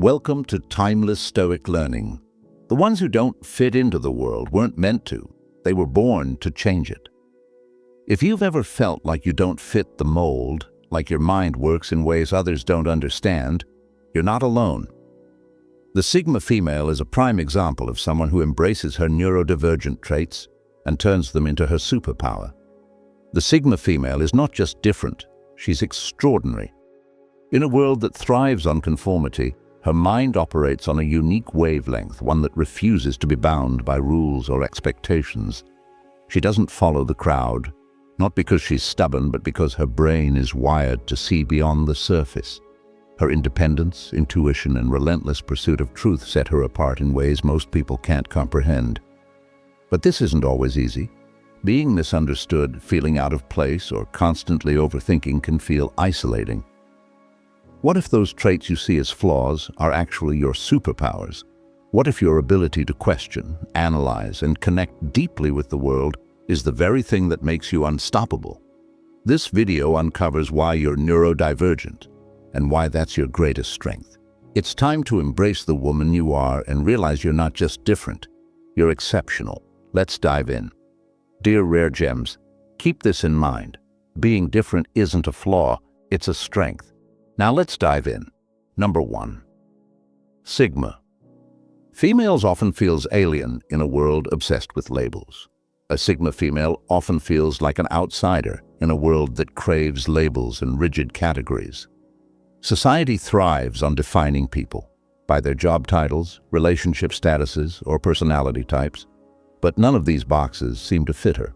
Welcome to timeless Stoic learning. The ones who don't fit into the world weren't meant to. They were born to change it. If you've ever felt like you don't fit the mold, like your mind works in ways others don't understand, you're not alone. The Sigma female is a prime example of someone who embraces her neurodivergent traits and turns them into her superpower. The Sigma female is not just different, she's extraordinary. In a world that thrives on conformity, her mind operates on a unique wavelength, one that refuses to be bound by rules or expectations. She doesn't follow the crowd, not because she's stubborn, but because her brain is wired to see beyond the surface. Her independence, intuition, and relentless pursuit of truth set her apart in ways most people can't comprehend. But this isn't always easy. Being misunderstood, feeling out of place, or constantly overthinking can feel isolating. What if those traits you see as flaws are actually your superpowers? What if your ability to question, analyze, and connect deeply with the world is the very thing that makes you unstoppable? This video uncovers why you're neurodivergent and why that's your greatest strength. It's time to embrace the woman you are and realize you're not just different, you're exceptional. Let's dive in. Dear Rare Gems, keep this in mind. Being different isn't a flaw, it's a strength. Now let's dive in. Number 1. Sigma. Females often feel alien in a world obsessed with labels. A Sigma female often feels like an outsider in a world that craves labels and rigid categories. Society thrives on defining people by their job titles, relationship statuses, or personality types, but none of these boxes seem to fit her.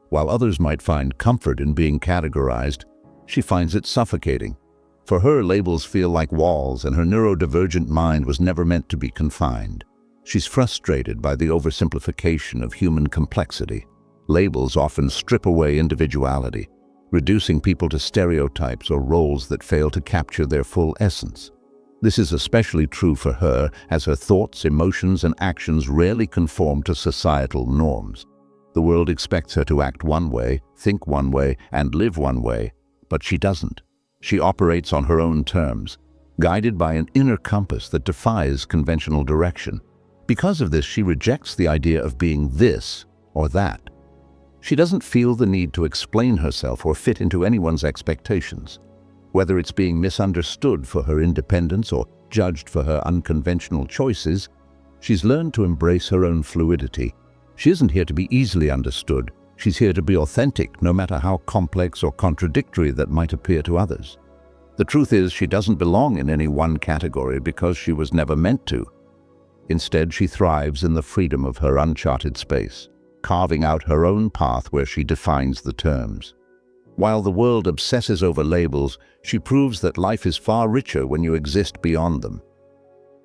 While others might find comfort in being categorized, she finds it suffocating. For her, labels feel like walls, and her neurodivergent mind was never meant to be confined. She's frustrated by the oversimplification of human complexity. Labels often strip away individuality, reducing people to stereotypes or roles that fail to capture their full essence. This is especially true for her, as her thoughts, emotions, and actions rarely conform to societal norms. The world expects her to act one way, think one way, and live one way, but she doesn't. She operates on her own terms, guided by an inner compass that defies conventional direction. Because of this, she rejects the idea of being this or that. She doesn't feel the need to explain herself or fit into anyone's expectations. Whether it's being misunderstood for her independence or judged for her unconventional choices, she's learned to embrace her own fluidity. She isn't here to be easily understood. She's here to be authentic, no matter how complex or contradictory that might appear to others. The truth is, she doesn't belong in any one category because she was never meant to. Instead, she thrives in the freedom of her uncharted space, carving out her own path where she defines the terms. While the world obsesses over labels, she proves that life is far richer when you exist beyond them.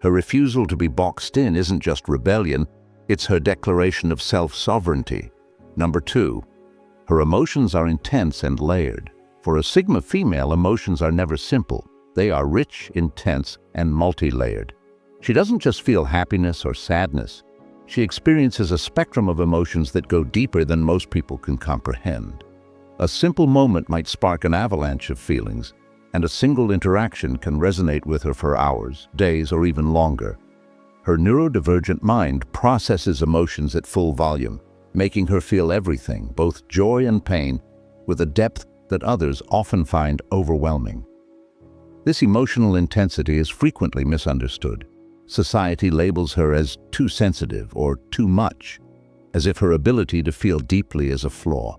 Her refusal to be boxed in isn't just rebellion, it's her declaration of self-sovereignty. Number 2. Her emotions are intense and layered. For a Sigma female, emotions are never simple. They are rich, intense, and multi-layered. She doesn't just feel happiness or sadness. She experiences a spectrum of emotions that go deeper than most people can comprehend. A simple moment might spark an avalanche of feelings, and a single interaction can resonate with her for hours, days, or even longer. Her neurodivergent mind processes emotions at full volume, making her feel everything, both joy and pain, with a depth that others often find overwhelming. This emotional intensity is frequently misunderstood. Society labels her as too sensitive or too much, as if her ability to feel deeply is a flaw.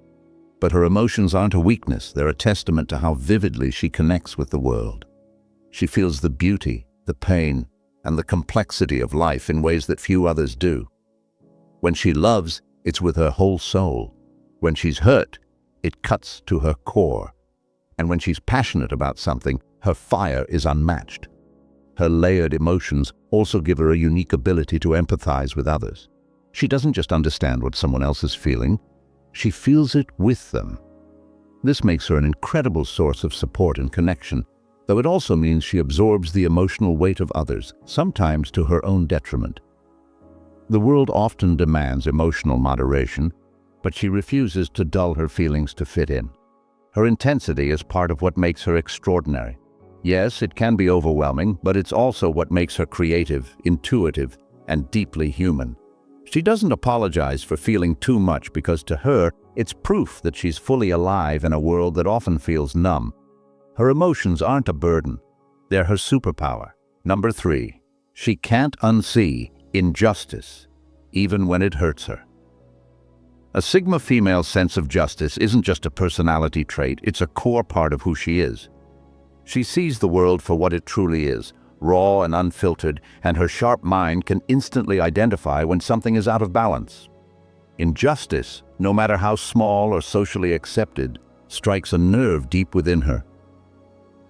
But her emotions aren't a weakness, they're a testament to how vividly she connects with the world. She feels the beauty, the pain, and the complexity of life in ways that few others do. When she loves, it's with her whole soul. When she's hurt, it cuts to her core. And when she's passionate about something, her fire is unmatched. Her layered emotions also give her a unique ability to empathize with others. She doesn't just understand what someone else is feeling, she feels it with them. This makes her an incredible source of support and connection, though it also means she absorbs the emotional weight of others, sometimes to her own detriment. The world often demands emotional moderation, but she refuses to dull her feelings to fit in. Her intensity is part of what makes her extraordinary. Yes, it can be overwhelming, but it's also what makes her creative, intuitive, and deeply human. She doesn't apologize for feeling too much because to her, it's proof that she's fully alive in a world that often feels numb. Her emotions aren't a burden. They're her superpower. Number 3, she can't unsee injustice, even when it hurts her. A Sigma female's sense of justice isn't just a personality trait, it's a core part of who she is. She sees the world for what it truly is, raw and unfiltered, and her sharp mind can instantly identify when something is out of balance. Injustice, no matter how small or socially accepted, strikes a nerve deep within her.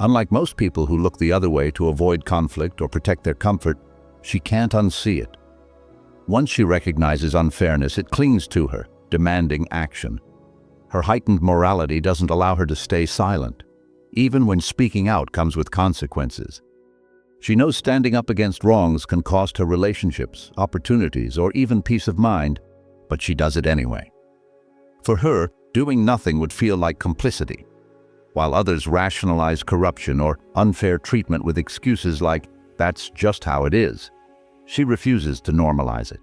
Unlike most people who look the other way to avoid conflict or protect their comfort, she can't unsee it. Once she recognizes unfairness, it clings to her, demanding action. Her heightened morality doesn't allow her to stay silent, even when speaking out comes with consequences. She knows standing up against wrongs can cost her relationships, opportunities, or even peace of mind, but she does it anyway. For her, doing nothing would feel like complicity, while others rationalize corruption or unfair treatment with excuses like, "That's just how it is." She refuses to normalize it.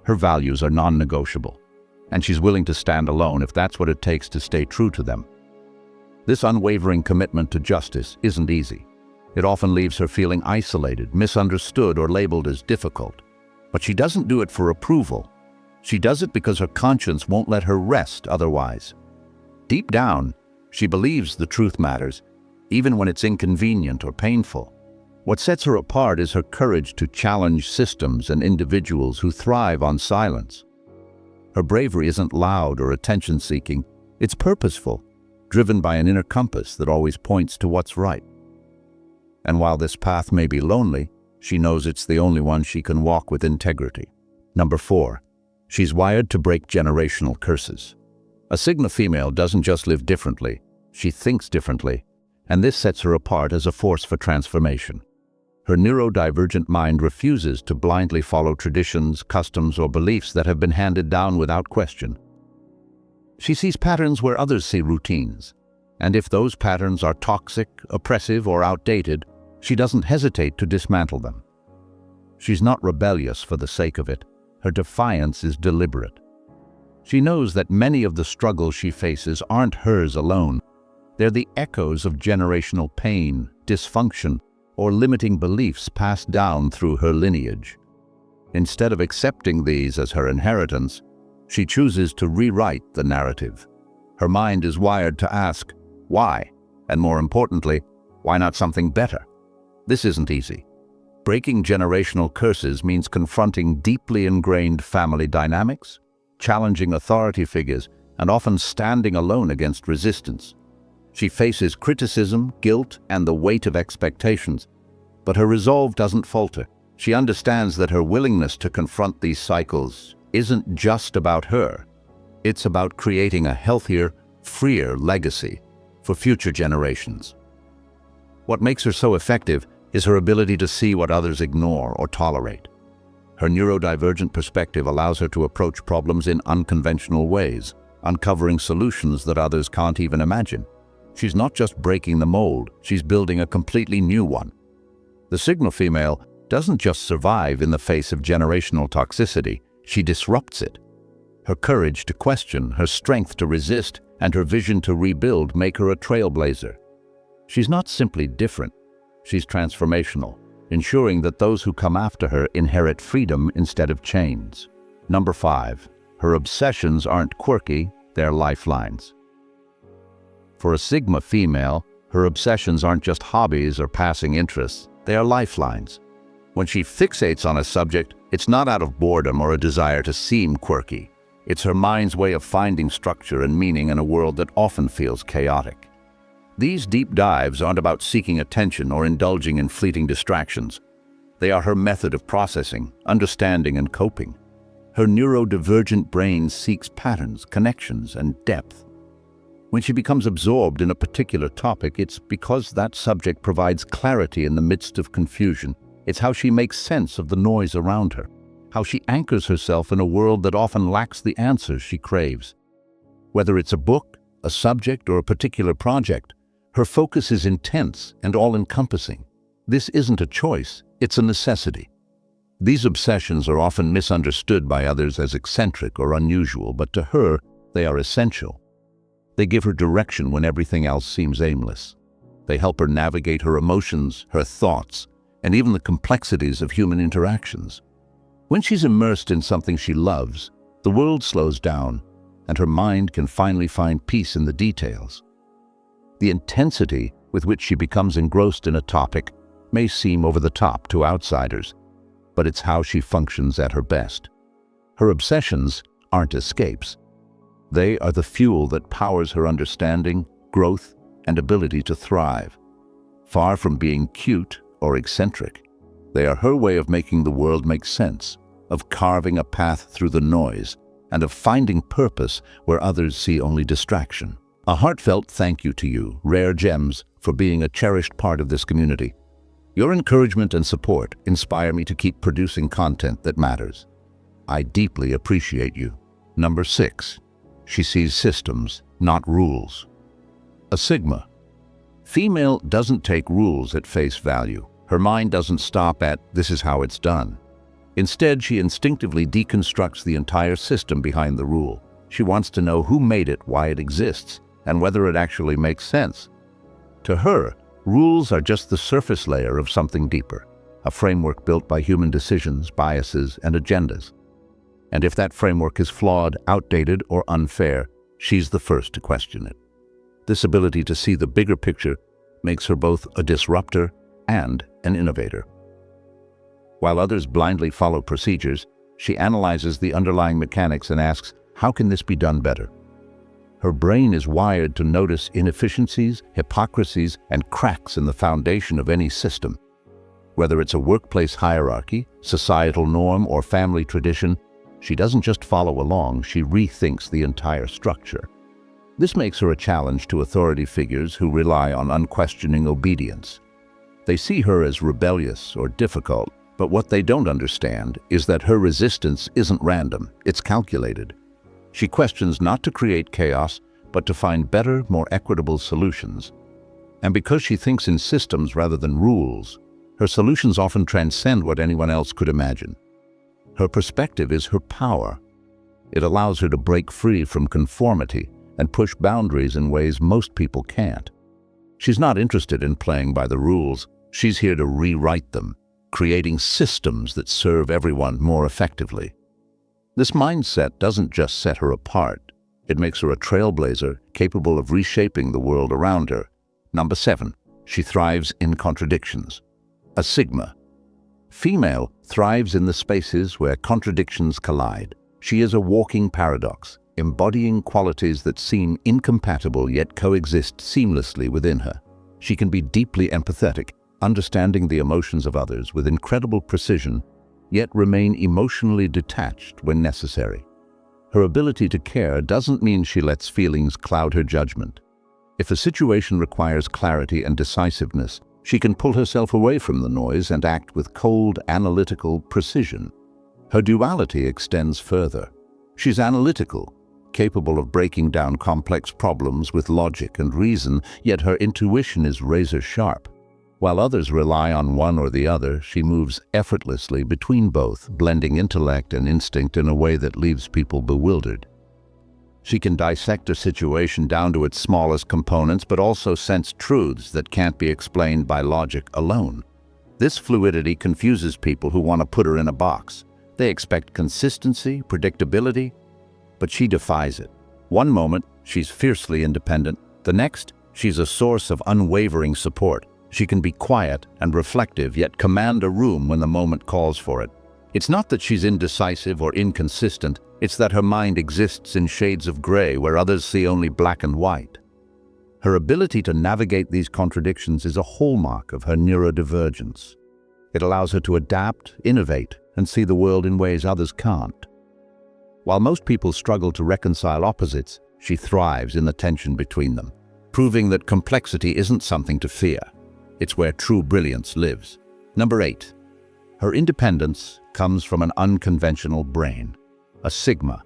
Her values are non-negotiable, and she's willing to stand alone if that's what it takes to stay true to them. This unwavering commitment to justice isn't easy. It often leaves her feeling isolated, misunderstood, or labeled as difficult. But she doesn't do it for approval. She does it because her conscience won't let her rest otherwise. Deep down, she believes the truth matters, even when it's inconvenient or painful. What sets her apart is her courage to challenge systems and individuals who thrive on silence. Her bravery isn't loud or attention-seeking. It's purposeful, driven by an inner compass that always points to what's right. And while this path may be lonely, she knows it's the only one she can walk with integrity. Number 4, she's wired to break generational curses. A Sigma female doesn't just live differently, she thinks differently, and this sets her apart as a force for transformation. Her neurodivergent mind refuses to blindly follow traditions, customs, or beliefs that have been handed down without question. She sees patterns where others see routines, and if those patterns are toxic, oppressive, or outdated, she doesn't hesitate to dismantle them. She's not rebellious for the sake of it. Her defiance is deliberate. She knows that many of the struggles she faces aren't hers alone. They're the echoes of generational pain, dysfunction, or limiting beliefs passed down through her lineage. Instead of accepting these as her inheritance, she chooses to rewrite the narrative. Her mind is wired to ask, why? And more importantly, why not something better? This isn't easy. Breaking generational curses means confronting deeply ingrained family dynamics, challenging authority figures, and often standing alone against resistance. She faces criticism, guilt, and the weight of expectations, but her resolve doesn't falter. She understands that her willingness to confront these cycles isn't just about her. It's about creating a healthier, freer legacy for future generations. What makes her so effective is her ability to see what others ignore or tolerate. Her neurodivergent perspective allows her to approach problems in unconventional ways, uncovering solutions that others can't even imagine. She's not just breaking the mold, she's building a completely new one. The Sigma female doesn't just survive in the face of generational toxicity, she disrupts it. Her courage to question, her strength to resist, and her vision to rebuild make her a trailblazer. She's not simply different, she's transformational, ensuring that those who come after her inherit freedom instead of chains. Number 5, her obsessions aren't quirky, they're lifelines. For a Sigma female, her obsessions aren't just hobbies or passing interests, they are lifelines. When she fixates on a subject, it's not out of boredom or a desire to seem quirky. It's her mind's way of finding structure and meaning in a world that often feels chaotic. These deep dives aren't about seeking attention or indulging in fleeting distractions. They are her method of processing, understanding, and coping. Her neurodivergent brain seeks patterns, connections, and depth. When she becomes absorbed in a particular topic, it's because that subject provides clarity in the midst of confusion. It's how she makes sense of the noise around her, how she anchors herself in a world that often lacks the answers she craves. Whether it's a book, a subject, or a particular project, Her focus is intense and all-encompassing. This isn't a choice, it's a necessity. These obsessions are often misunderstood by others as eccentric or unusual, but to her, they are essential. They give her direction when everything else seems aimless. They help her navigate her emotions, her thoughts, and even the complexities of human interactions. When she's immersed in something she loves, the world slows down, and her mind can finally find peace in the details. The intensity with which she becomes engrossed in a topic may seem over the top to outsiders, but it's how she functions at her best. Her obsessions aren't escapes. They are the fuel that powers her understanding, growth, and ability to thrive. Far from being cute or eccentric, they are her way of making the world make sense, of carving a path through the noise, and of finding purpose where others see only distraction. A heartfelt thank you to you, Rare Gems, for being a cherished part of this community. Your encouragement and support inspire me to keep producing content that matters. I deeply appreciate you. Number 6. She sees systems, not rules. A Sigma. Female doesn't take rules at face value. Her mind doesn't stop at, "this is how it's done." Instead, she instinctively deconstructs the entire system behind the rule. She wants to know who made it, why it exists, and whether it actually makes sense. To her, rules are just the surface layer of something deeper, a framework built by human decisions, biases, and agendas. And if that framework is flawed, outdated, or unfair, she's the first to question it. This ability to see the bigger picture makes her both a disruptor and an innovator. While others blindly follow procedures, she analyzes the underlying mechanics and asks, how can this be done better? Her brain is wired to notice inefficiencies, hypocrisies, and cracks in the foundation of any system. Whether it's a workplace hierarchy, societal norm, or family tradition, she doesn't just follow along, she rethinks the entire structure. This makes her a challenge to authority figures who rely on unquestioning obedience. They see her as rebellious or difficult, but what they don't understand is that her resistance isn't random, it's calculated. She questions not to create chaos, but to find better, more equitable solutions. And because she thinks in systems rather than rules, her solutions often transcend what anyone else could imagine. Her perspective is her power. It allows her to break free from conformity and push boundaries in ways most people can't. She's not interested in playing by the rules. She's here to rewrite them, creating systems that serve everyone more effectively. This mindset doesn't just set her apart. It makes her a trailblazer capable of reshaping the world around her. Number 7. She thrives in contradictions. A Sigma. Female thrives in the spaces where contradictions collide. She is a walking paradox, embodying qualities that seem incompatible yet coexist seamlessly within her. She can be deeply empathetic, understanding the emotions of others with incredible precision, yet remain emotionally detached when necessary. Her ability to care doesn't mean she lets feelings cloud her judgment. If a situation requires clarity and decisiveness, she can pull herself away from the noise and act with cold, analytical precision. Her duality extends further. She's analytical, capable of breaking down complex problems with logic and reason, yet her intuition is razor-sharp. While others rely on one or the other, she moves effortlessly between both, blending intellect and instinct in a way that leaves people bewildered. She can dissect a situation down to its smallest components, but also sense truths that can't be explained by logic alone. This fluidity confuses people who want to put her in a box. They expect consistency, predictability, but she defies it. One moment, she's fiercely independent. The next, she's a source of unwavering support. She can be quiet and reflective, yet command a room when the moment calls for it. It's not that she's indecisive or inconsistent, it's that her mind exists in shades of gray where others see only black and white. Her ability to navigate these contradictions is a hallmark of her neurodivergence. It allows her to adapt, innovate, and see the world in ways others can't. While most people struggle to reconcile opposites, she thrives in the tension between them, proving that complexity isn't something to fear. It's where true brilliance lives. Number 8. Her independence comes from an unconventional brain. A Sigma.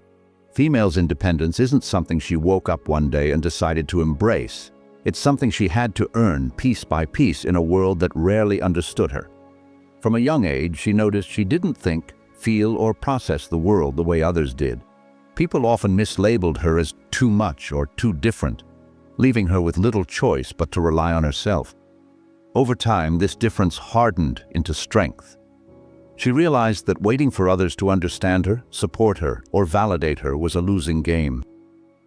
Female's independence isn't something she woke up one day and decided to embrace. It's something she had to earn piece by piece in a world that rarely understood her. From a young age, she noticed she didn't think, feel, or process the world the way others did. People often mislabeled her as too much or too different, leaving her with little choice but to rely on herself. Over time, this difference hardened into strength. She realized that waiting for others to understand her, support her, or validate her was a losing game.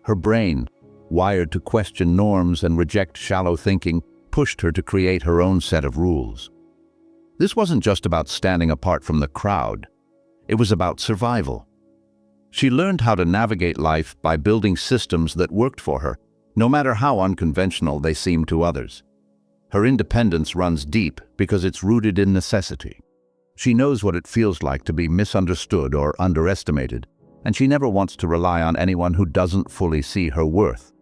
Her brain, wired to question norms and reject shallow thinking, pushed her to create her own set of rules. This wasn't just about standing apart from the crowd. It was about survival. She learned how to navigate life by building systems that worked for her, no matter how unconventional they seemed to others. Her independence runs deep because it's rooted in necessity. She knows what it feels like to be misunderstood or underestimated, and she never wants to rely on anyone who doesn't fully see her worth.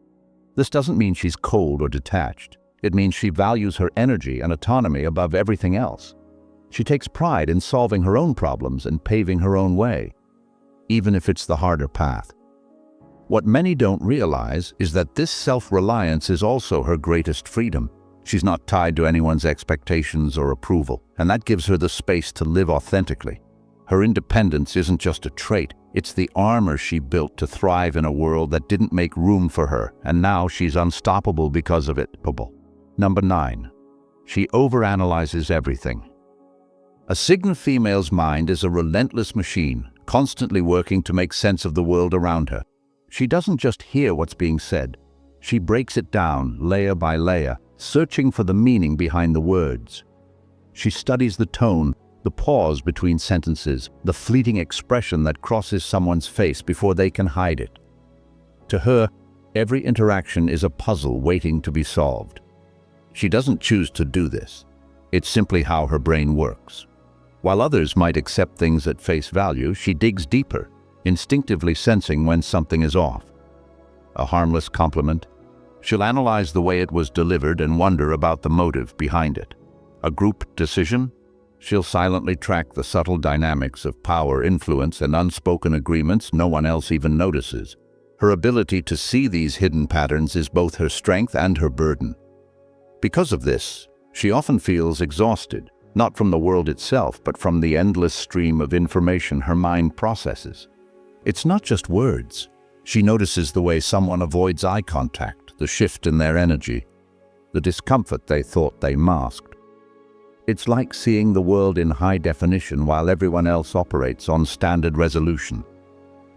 This doesn't mean she's cold or detached. It means she values her energy and autonomy above everything else. She takes pride in solving her own problems and paving her own way, even if it's the harder path. What many don't realize is that this self-reliance is also her greatest freedom. She's not tied to anyone's expectations or approval, and that gives her the space to live authentically. Her independence isn't just a trait, it's the armor she built to thrive in a world that didn't make room for her, and now she's unstoppable because of it. Number 9. She overanalyzes everything. A Cygna female's mind is a relentless machine, constantly working to make sense of the world around her. She doesn't just hear what's being said. She breaks it down, layer by layer, searching for the meaning behind the words. She studies the tone, the pause between sentences, the fleeting expression that crosses someone's face before they can hide it. To her, every interaction is a puzzle waiting to be solved. She doesn't choose to do this. It's simply how her brain works. While others might accept things at face value, she digs deeper, instinctively sensing when something is off. A harmless compliment, she'll analyze the way it was delivered and wonder about the motive behind it. A group decision? She'll silently track the subtle dynamics of power, influence, and unspoken agreements no one else even notices. Her ability to see these hidden patterns is both her strength and her burden. Because of this, she often feels exhausted, not from the world itself, but from the endless stream of information her mind processes. It's not just words. She notices the way someone avoids eye contact, the shift in their energy, the discomfort they thought they masked. It's like seeing the world in high definition while everyone else operates on standard resolution.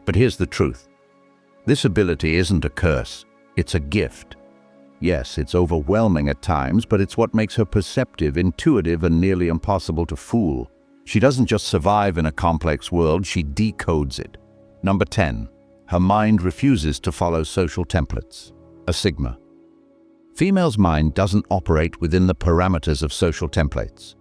But here's the truth. This ability isn't a curse, it's a gift. Yes, it's overwhelming at times, but it's what makes her perceptive, intuitive, and nearly impossible to fool. She doesn't just survive in a complex world, she decodes it. Number 10. Her mind refuses to follow social templates. A Sigma. Female's mind doesn't operate within the parameters of social templates.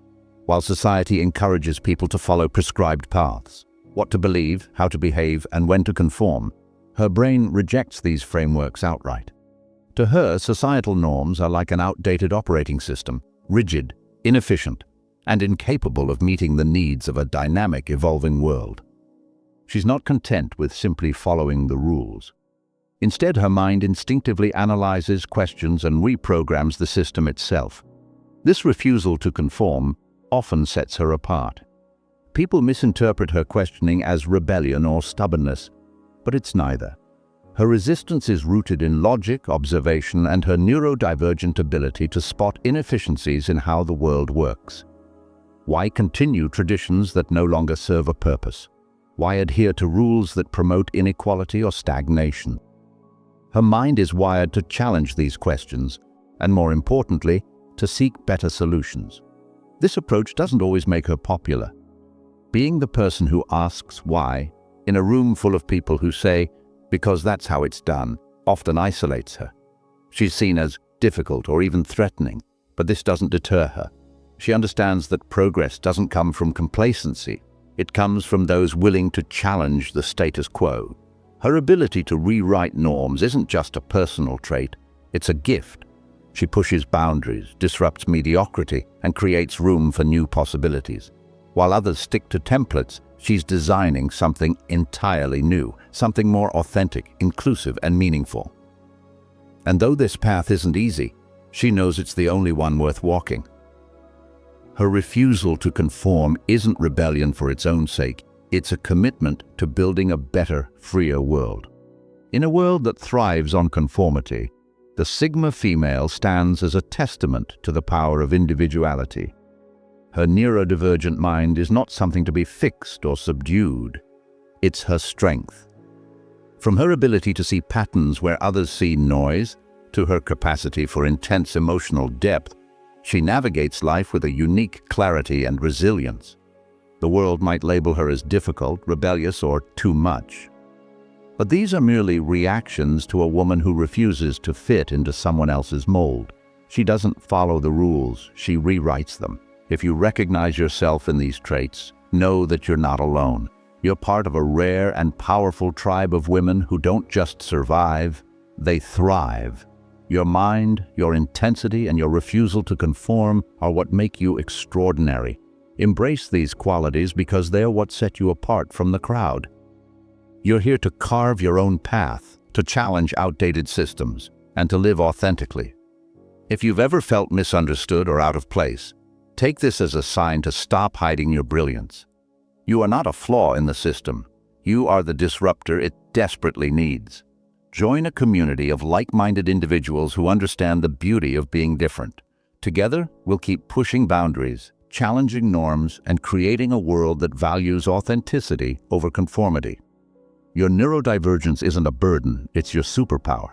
While society encourages people to follow prescribed paths, what to believe, how to behave, and when to conform, her brain rejects these frameworks outright. To her, societal norms are like an outdated operating system, rigid, inefficient, and incapable of meeting the needs of a dynamic, evolving world. She's not content with simply following the rules. Instead, her mind instinctively analyzes, questions, and reprograms the system itself. This refusal to conform often sets her apart. People misinterpret her questioning as rebellion or stubbornness, but it's neither. Her resistance is rooted in logic, observation, and her neurodivergent ability to spot inefficiencies in how the world works. Why continue traditions that no longer serve a purpose? Why adhere to rules that promote inequality or stagnation? Her mind is wired to challenge these questions, and more importantly, to seek better solutions. This approach doesn't always make her popular. Being the person who asks why, in a room full of people who say, "because that's how it's done," often isolates her. She's seen as difficult or even threatening, but this doesn't deter her. She understands that progress doesn't come from complacency. It comes from those willing to challenge the status quo. Her ability to rewrite norms isn't just a personal trait, it's a gift. She pushes boundaries, disrupts mediocrity, and creates room for new possibilities. While others stick to templates, she's designing something entirely new, something more authentic, inclusive, and meaningful. And though this path isn't easy, She knows it's the only one worth walking. Her refusal to conform isn't rebellion for its own sake. It's a commitment to building a better, freer world. In a world that thrives on conformity, the Sigma female stands as a testament to the power of individuality. Her neurodivergent mind is not something to be fixed or subdued. It's her strength. From her ability to see patterns where others see noise, to her capacity for intense emotional depth, she navigates life with a unique clarity and resilience. The world might label her as difficult, rebellious, or too much. But these are merely reactions to a woman who refuses to fit into someone else's mold. She doesn't follow the rules, she rewrites them. If you recognize yourself in these traits, know that you're not alone. You're part of a rare and powerful tribe of women who don't just survive, they thrive. Your mind, your intensity, and your refusal to conform are what make you extraordinary. Embrace these qualities because they're what set you apart from the crowd. You're here to carve your own path, to challenge outdated systems, and to live authentically. If you've ever felt misunderstood or out of place, take this as a sign to stop hiding your brilliance. You are not a flaw in the system. You are the disruptor it desperately needs. Join a community of like-minded individuals who understand the beauty of being different. Together, we'll keep pushing boundaries, challenging norms, and creating a world that values authenticity over conformity. Your neurodivergence isn't a burden, it's your superpower.